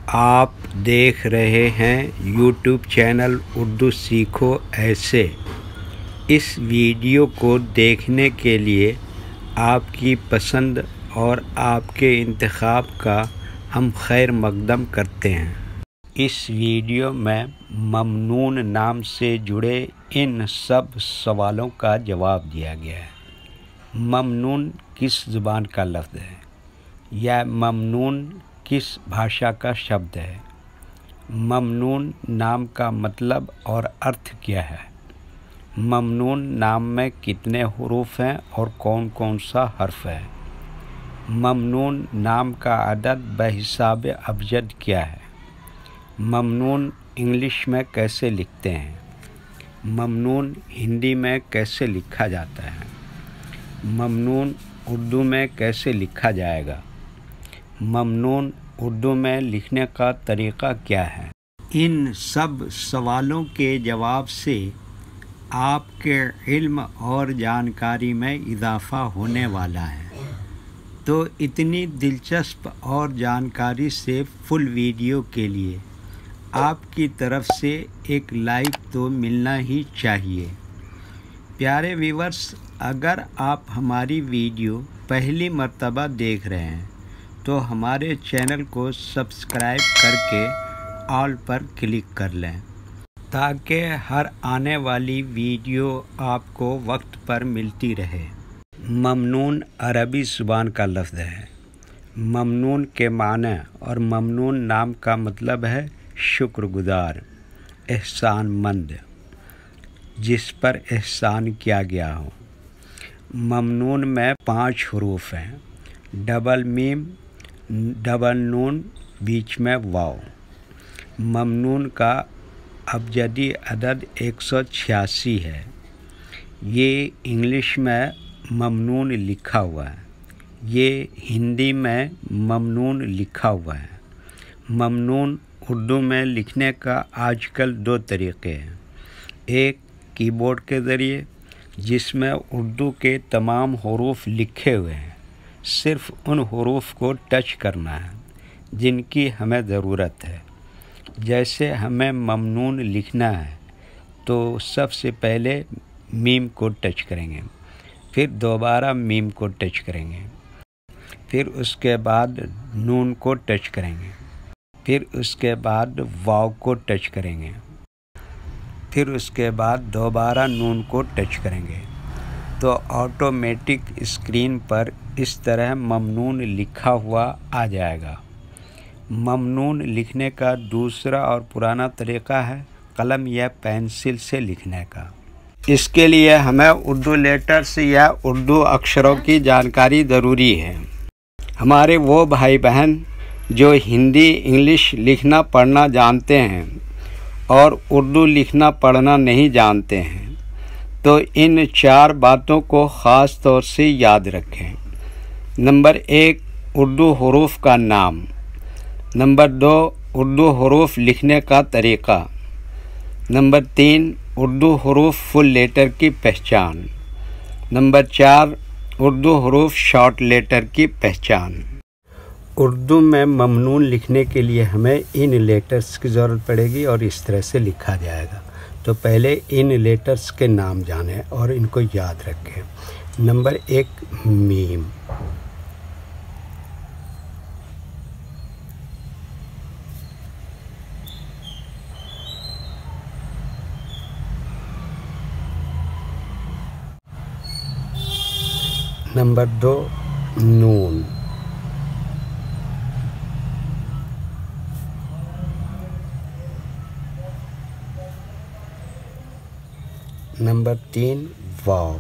آپ دیکھ رہے ہیں یوٹیوب چینل اردو سیکھو ایسے۔ اس ویڈیو کو دیکھنے کے لیے آپ کی پسند اور آپ کے انتخاب کا ہم خیر مقدم کرتے ہیں۔ اس ویڈیو میں ممنون نام سے جڑے ان سب سوالوں کا جواب دیا گیا ہے۔ ممنون کس زبان کا لفظ ہے؟ یا ممنون کس بھاشا کا شبد ہے؟ ممنون نام کا مطلب اور ارتھ کیا ہے؟ ممنون نام میں کتنے حروف ہیں اور کون کون سا حرف ہے؟ ممنون نام کا عدد بحساب ابجد کیا ہے؟ ممنون انگلش میں کیسے لکھتے ہیں؟ ممنون ہندی میں کیسے لکھا جاتا ہے؟ ممنون اردو میں کیسے لکھا جائے گا؟ ممنون اردو میں لکھنے کا طریقہ کیا ہے؟ ان سب سوالوں کے جواب سے آپ کے علم اور جانکاری میں اضافہ ہونے والا ہے، تو اتنی دلچسپ اور جانکاری سے فل ویڈیو کے لیے آپ کی طرف سے ایک لائک تو ملنا ہی چاہیے۔ پیارے ویورز، اگر آپ ہماری ویڈیو پہلی مرتبہ دیکھ رہے ہیں تو ہمارے چینل کو سبسکرائب کر کے آل پر کلک کر لیں تاکہ ہر آنے والی ویڈیو آپ کو وقت پر ملتی رہے۔ ممنون عربی زبان کا لفظ ہے۔ ممنون کے معنی اور ممنون نام کا مطلب ہے شکر گزار، احسان مند، جس پر احسان کیا گیا ہو۔ ممنون میں 5 حروف ہیں: ڈبل میم، ڈبل نون، بیچ میں واو۔ ممنون کا ابجدی عدد 186 ہے۔ یہ انگلش میں ممنون لکھا ہوا ہے، یہ ہندی میں ممنون لکھا ہوا ہے۔ ممنون اردو میں لکھنے کا آج کل 2 طریقے ہیں، ایک کی بورڈ کے ذریعے جس میں اردو کے تمام حروف لکھے ہوئے ہیں، صرف ان حروف کو ٹچ کرنا ہے جن کی ہمیں ضرورت ہے۔ جیسے ہمیں ممنون لکھنا ہے تو سب سے پہلے میم کو ٹچ کریں گے، پھر دوبارہ میم کو ٹچ کریں گے، پھر اس کے بعد نون کو ٹچ کریں گے، پھر اس کے بعد واو کو ٹچ کریں گے، پھر اس کے بعد دوبارہ نون کو ٹچ کریں گے، تو آٹومیٹک اسکرین پر اس طرح ممنون لکھا ہوا آ جائے گا۔ ممنون لکھنے کا دوسرا اور پرانا طریقہ ہے قلم یا پینسل سے لکھنے کا۔ اس کے لیے ہمیں اردو لیٹرز یا اردو اکشروں کی جانکاری ضروری ہے۔ ہمارے وہ بھائی بہن جو ہندی انگلش لکھنا پڑھنا جانتے ہیں اور اردو لکھنا پڑھنا نہیں جانتے ہیں تو ان 4 باتوں کو خاص طور سے یاد رکھیں۔ نمبر 1، اردو حروف کا نام۔ نمبر 2، اردو حروف لکھنے کا طریقہ۔ نمبر 3، اردو حروف فل لیٹر کی پہچان۔ نمبر 4، اردو حروف شارٹ لیٹر کی پہچان۔ اردو میں ممنون لکھنے کے لیے ہمیں ان لیٹرز کی ضرورت پڑے گی اور اس طرح سے لکھا جائے گا۔ تو پہلے ان لیٹرز کے نام جانیں اور ان کو یاد رکھیں۔ نمبر 1، میم۔ نمبر 2، نون۔ نمبر 3، واو۔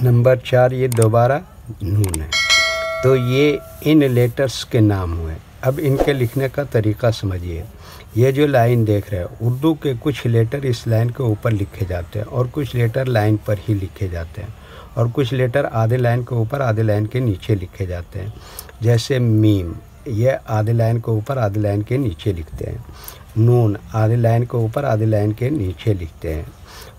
نمبر 4، یہ دوبارہ نون ہے۔ تو یہ ان لیٹرز کے نام ہوئے۔ اب ان کے لکھنے کا طریقہ سمجھیے۔ یہ جو لائن دیکھ رہے ہیں، اردو کے کچھ لیٹر اس لائن کے اوپر لکھے جاتے ہیں اور کچھ لیٹر لائن پر ہی لکھے جاتے ہیں، اور کچھ لیٹر آدھے لائن کے اوپر آدھے لائن کے نیچے لکھے جاتے ہیں۔ جیسے میم، یہ آدھے لائن کے اوپر آدھے لائن کے نیچے لکھتے ہیں۔ نون، آدھے لائن کے اوپر آدھے لائن کے نیچے لکھتے ہیں۔